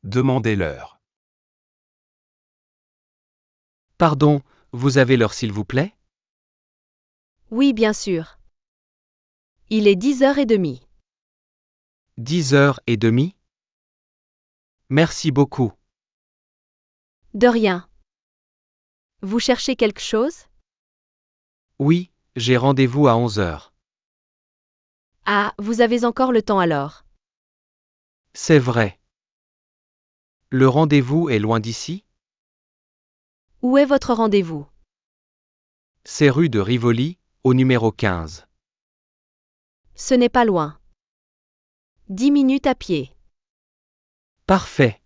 Demandez-leur. Pardon, vous avez l'heure s'il vous plaît? Oui, bien sûr. Il est 10h30. 10h30? Merci beaucoup. De rien. Vous cherchez quelque chose? Oui, j'ai rendez-vous à 11h. Ah, vous avez encore le temps alors. C'est vrai. Le rendez-vous est loin d'ici? Où est votre rendez-vous? C'est rue de Rivoli, au numéro 15. Ce n'est pas loin. 10 minutes à pied. Parfait.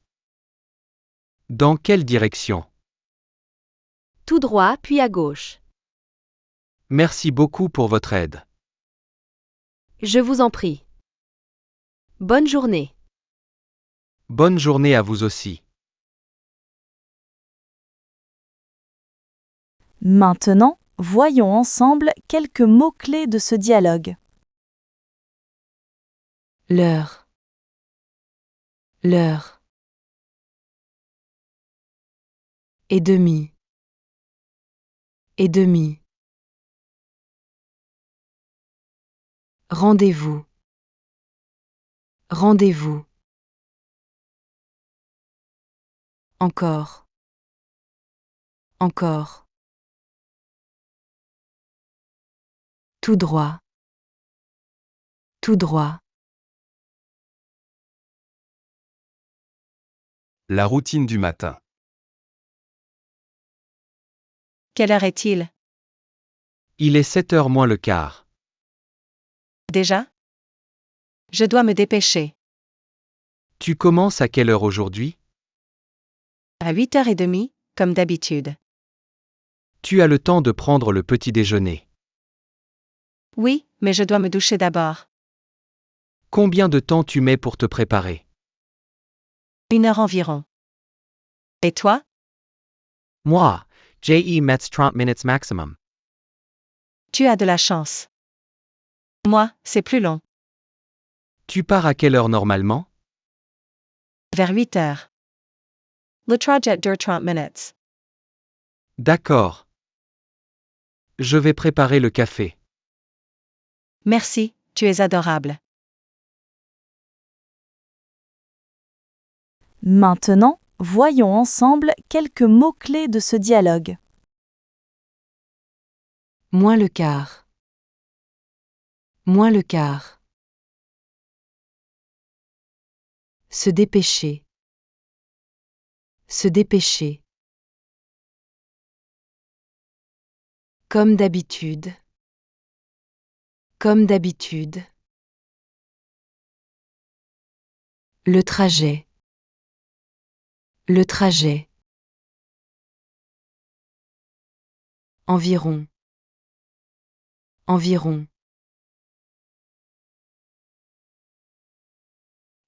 Dans quelle direction? Tout droit puis à gauche. Merci beaucoup pour votre aide. Je vous en prie. Bonne journée. Bonne journée à vous aussi. Maintenant, voyons ensemble quelques mots-clés de ce dialogue. L'heure. L'heure. Et demi. Et demi. Rendez-vous. Rendez-vous. Encore. Encore. Tout droit. Tout droit. La routine du matin. Quelle heure est-il? Il est 7h moins le quart. Déjà? Je dois me dépêcher. Tu commences à quelle heure aujourd'hui? À 8h30, comme d'habitude. Tu as le temps de prendre le petit déjeuner. Oui, mais je dois me doucher d'abord. Combien de temps tu mets pour te préparer? 1 heure environ. Et toi? Moi, je mets 30 minutes maximum. Tu as de la chance. Moi, c'est plus long. Tu pars à quelle heure normalement? Vers 8h. Le trajet dure 30 minutes. D'accord. Je vais préparer le café. Merci, tu es adorable. Maintenant, voyons ensemble quelques mots-clés de ce dialogue. Moins le quart. Moins le quart. Se dépêcher. Se dépêcher. Comme d'habitude. Comme d'habitude. Le trajet. Le trajet. Environ. Environ.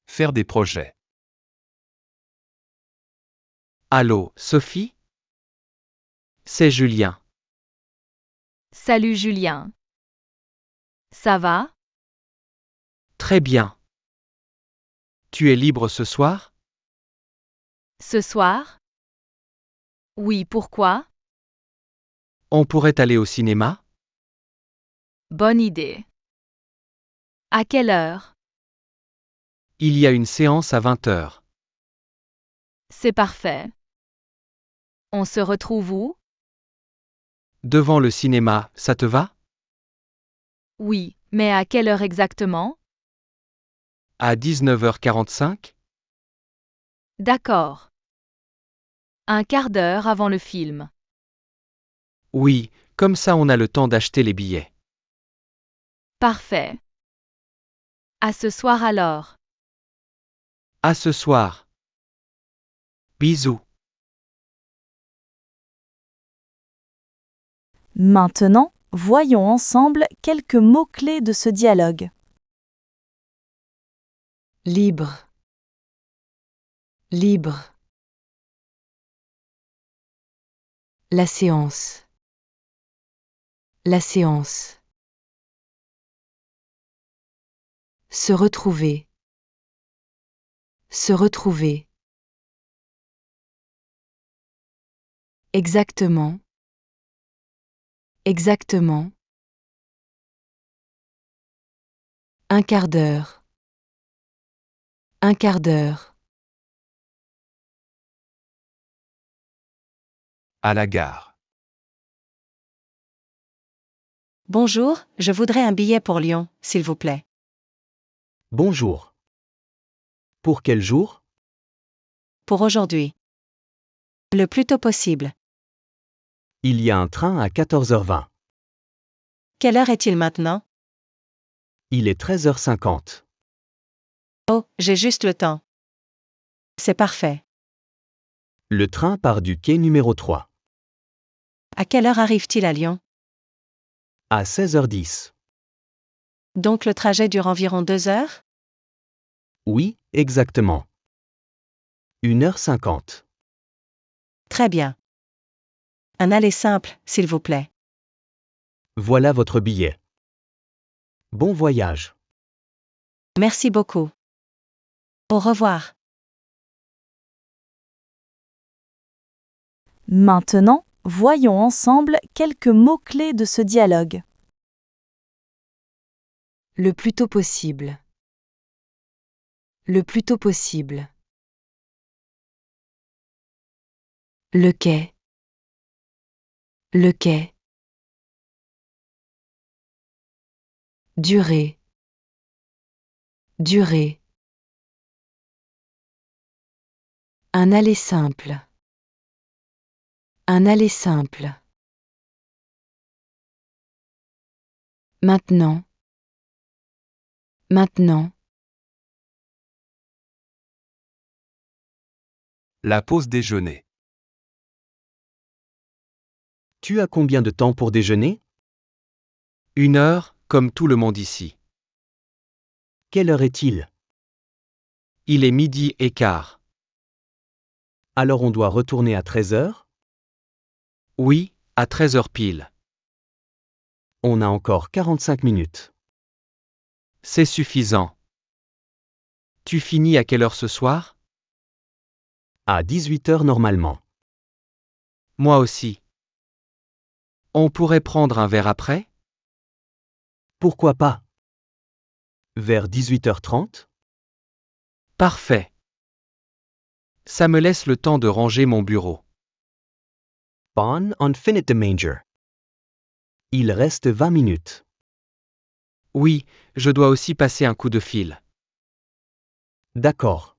Faire des projets. Allô, Sophie? C'est Julien. Salut Julien. Ça va? Très bien. Tu es libre ce soir? Ce soir? Oui, pourquoi? On pourrait aller au cinéma? Bonne idée. À quelle heure? Il y a une séance à 20h. C'est parfait. On se retrouve où? Devant le cinéma, ça te va? Oui, mais à quelle heure exactement? À 19h45? D'accord. Un quart d'heure avant le film. Oui, comme ça on a le temps d'acheter les billets. Parfait. À ce soir alors. À ce soir. Bisous. Maintenant, voyons ensemble quelques mots-clés de ce dialogue. Libre. Libre. La séance. La séance. Se retrouver. Se retrouver. Exactement. Exactement. Un quart d'heure. Un quart d'heure. À la gare. Bonjour, je voudrais un billet pour Lyon, s'il vous plaît. Bonjour. Pour quel jour? Pour aujourd'hui. Le plus tôt possible. Il y a un train à 14h20. Quelle heure est-il maintenant? Il est 13h50. Oh, j'ai juste le temps. C'est parfait. Le train part du quai numéro 3. À quelle heure arrive-t-il à Lyon? À 16h10. Donc le trajet dure environ 2 heures? Oui, exactement. 1h50. Très bien. Un aller simple, s'il vous plaît. Voilà votre billet. Bon voyage. Merci beaucoup. Au revoir. Maintenant, voyons ensemble quelques mots-clés de ce dialogue. Le plus tôt possible. Le plus tôt possible. Le quai. Le quai. Durée. Durée. Un aller simple. Un aller simple. Maintenant. Maintenant. La pause déjeuner. Tu as combien de temps pour déjeuner? 1 heure, comme tout le monde ici. Quelle heure est-il? Il est 12h15. Alors on doit retourner à 13h? Oui, à 13h pile. On a encore 45 minutes. C'est suffisant. Tu finis à quelle heure ce soir? À 18h normalement. Moi aussi. On pourrait prendre un verre après? Pourquoi pas? Vers 18h30? Parfait. Ça me laisse le temps de ranger mon bureau. Bon on finit de manger. Il reste 20 minutes. Oui, je dois aussi passer un coup de fil. D'accord.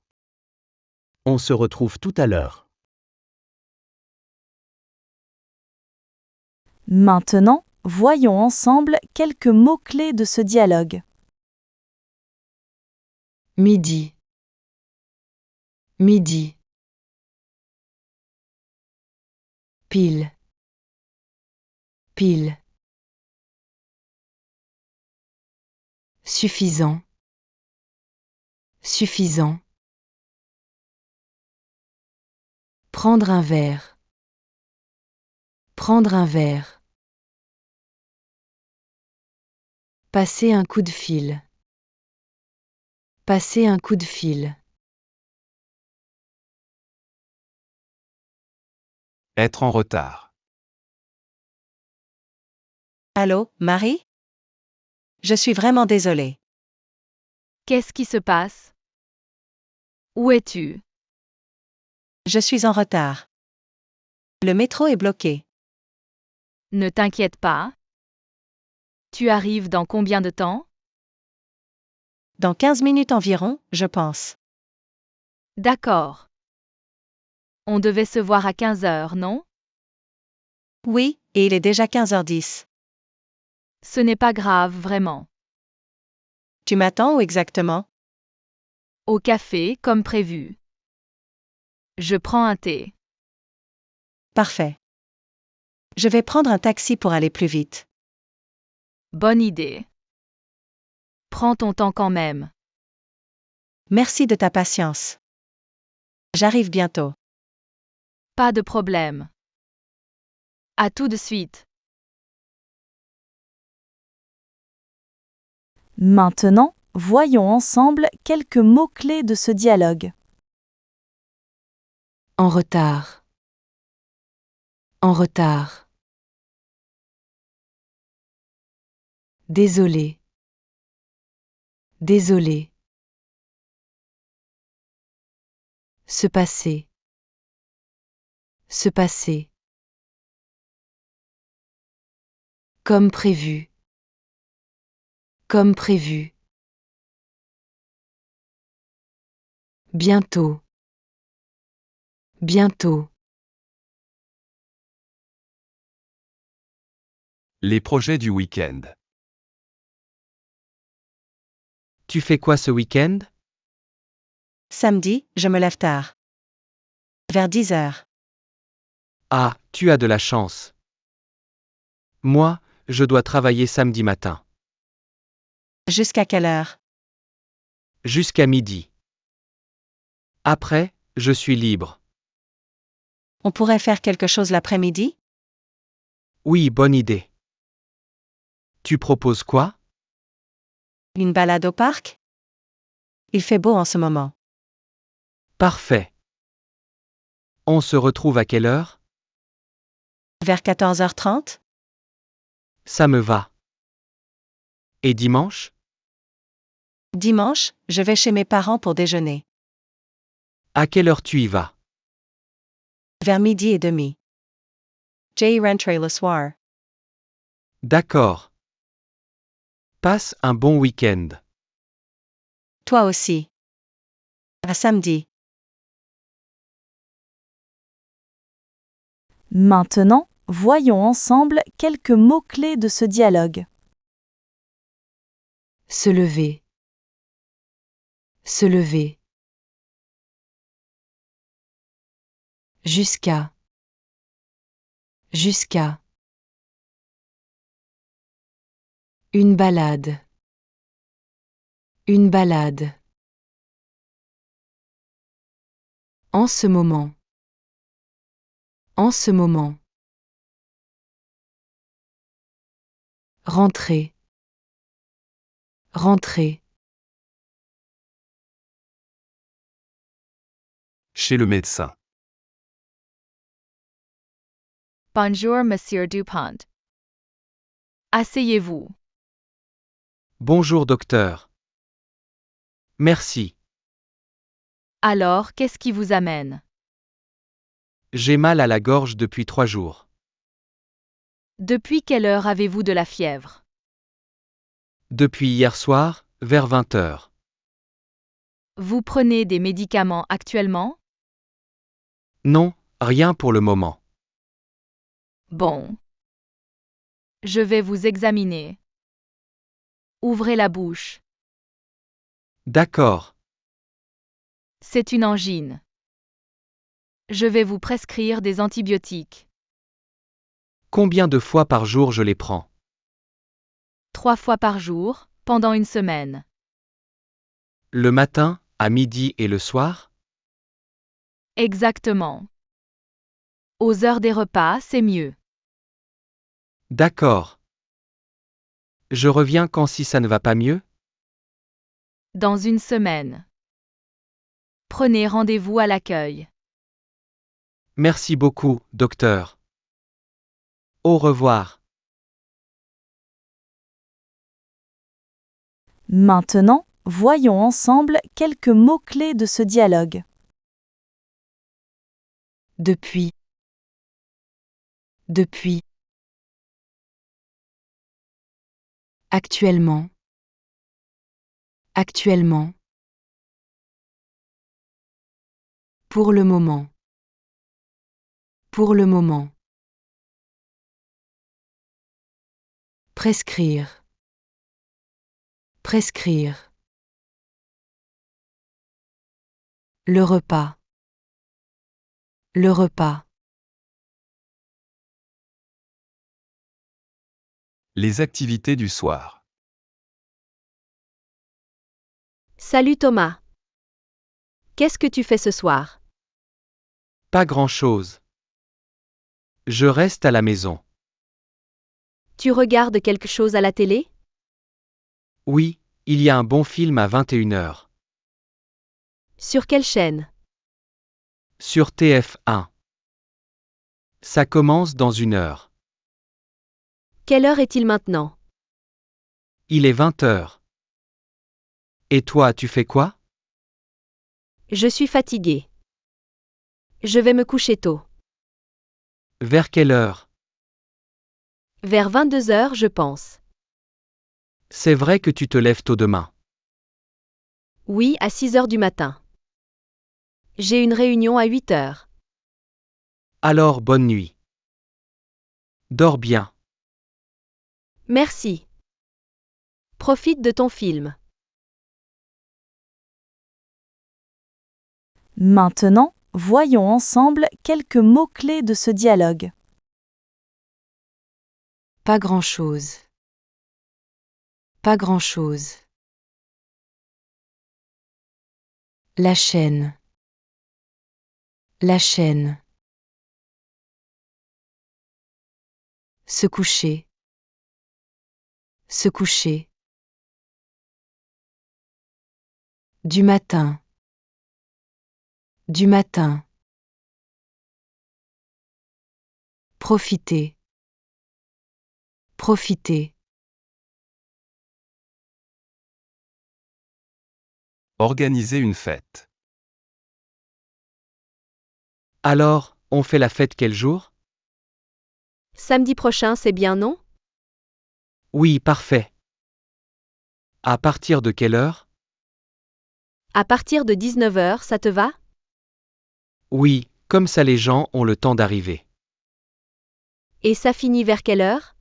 On se retrouve tout à l'heure. Maintenant, voyons ensemble quelques mots-clés de ce dialogue. Midi. Midi. Pile. Pile. Suffisant. Suffisant. Prendre un verre. Prendre un verre. Passer un coup de fil. Passer un coup de fil. Être en retard. Allô, Marie? Je suis vraiment désolée. Qu'est-ce qui se passe? Où es-tu? Je suis en retard. Le métro est bloqué. Ne t'inquiète pas. Tu arrives dans combien de temps? Dans 15 minutes environ, je pense. D'accord. On devait se voir à 15h, non? Oui, et il est déjà 15h10. Ce n'est pas grave, vraiment. Tu m'attends où exactement? Au café, comme prévu. Je prends un thé. Parfait. Je vais prendre un taxi pour aller plus vite. Bonne idée. Prends ton temps quand même. Merci de ta patience. J'arrive bientôt. Pas de problème. À tout de suite. Maintenant, voyons ensemble quelques mots-clés de ce dialogue. En retard. En retard. Désolé. Désolé. Se passer. Se passer. Comme prévu. Comme prévu. Bientôt. Bientôt. Les projets du week-end. Tu fais quoi ce week-end? Samedi, je me lève tard. Vers 10 heures. Ah, tu as de la chance. Moi, je dois travailler samedi matin. Jusqu'à quelle heure? Jusqu'à midi. Après, je suis libre. On pourrait faire quelque chose l'après-midi? Oui, bonne idée. Tu proposes quoi? Une balade au parc? Il fait beau en ce moment. Parfait. On se retrouve à quelle heure? Vers 14h30? Ça me va. Et dimanche? Dimanche, je vais chez mes parents pour déjeuner. À quelle heure tu y vas? Vers 12h30. J'y rentrerai le soir. D'accord. Passe un bon week-end. Toi aussi. À samedi. Maintenant, voyons ensemble quelques mots-clés de ce dialogue. Se lever. Se lever. Jusqu'à. Jusqu'à. Une balade. Une balade. En ce moment. En ce moment. Rentrer. Rentrer. Chez le médecin. Bonjour, Monsieur Dupont. Asseyez-vous. Bonjour docteur. Merci. Alors, qu'est-ce qui vous amène? J'ai mal à la gorge depuis 3 jours. Depuis quelle heure avez-vous de la fièvre? Depuis hier soir, vers 20 heures. Vous prenez des médicaments actuellement? Non, rien pour le moment. Bon. Je vais vous examiner. Ouvrez la bouche. D'accord. C'est une angine. Je vais vous prescrire des antibiotiques. Combien de fois par jour je les prends? 3 fois par jour, pendant une semaine. Le matin, à midi et le soir? Exactement. Aux heures des repas, c'est mieux. D'accord. Je reviens quand si ça ne va pas mieux? Dans une semaine. Prenez rendez-vous à l'accueil. Merci beaucoup, docteur. Au revoir. Maintenant, voyons ensemble quelques mots-clés de ce dialogue. Depuis. Depuis. Actuellement. Actuellement. Pour le moment. Pour le moment. Prescrire. Prescrire. Le repas. Le repas. Les activités du soir. Salut Thomas. Qu'est-ce que tu fais ce soir? Pas grand-chose. Je reste à la maison. Tu regardes quelque chose à la télé? Oui, il y a un bon film à 21 heures. Sur quelle chaîne? Sur TF1. Ça commence dans 1 heure. Quelle heure est-il maintenant? Il est 20 heures. Et toi, tu fais quoi? Je suis fatiguée. Je vais me coucher tôt. Vers quelle heure? Vers 22 heures, je pense. C'est vrai que tu te lèves tôt demain. Oui, à 6 heures du matin. J'ai une réunion à 8 heures. Alors bonne nuit. Dors bien. Merci. Profite de ton film. Maintenant, voyons ensemble quelques mots-clés de ce dialogue. Pas grand-chose. Pas grand-chose. La chaîne. La chaîne. Se coucher. Se coucher. Du matin. Du matin. Profiter. Profiter. Organiser une fête. Alors, on fait la fête quel jour? Samedi prochain, c'est bien, non? Oui, parfait. À partir de quelle heure? À partir de 19 heures, ça te va? Oui, comme ça les gens ont le temps d'arriver. Et ça finit vers quelle heure?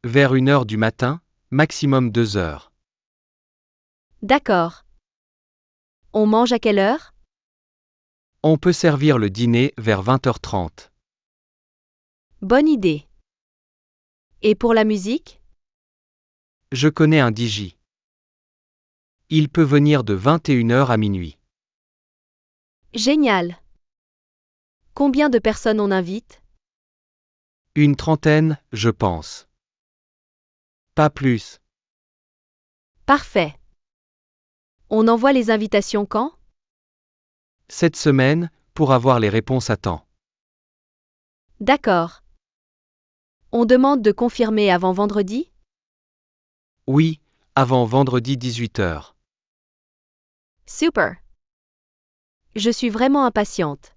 Vers 1 heure du matin, maximum 2 heures. D'accord. On mange à quelle heure? On peut servir le dîner vers 20h30. Bonne idée. Et pour la musique? Je connais un DJ. Il peut venir de 21 heures à minuit. Génial. Combien de personnes on invite? Une trentaine, je pense. Pas plus. Parfait. On envoie les invitations quand? Cette semaine, pour avoir les réponses à temps. D'accord. On demande de confirmer avant vendredi? Oui, avant vendredi 18 heures. Super. Je suis vraiment impatiente.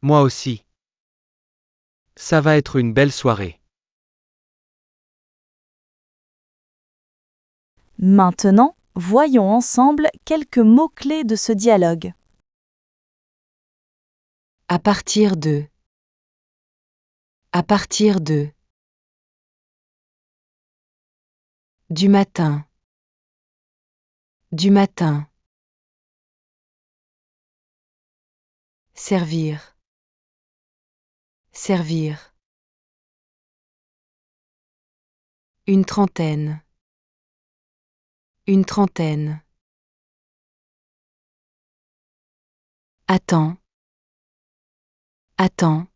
Moi aussi. Ça va être une belle soirée. Maintenant, voyons ensemble quelques mots-clés de ce dialogue. À partir de. À partir de. Du matin. Du matin. Servir. Servir. Une trentaine. Une trentaine. Attends. Attends.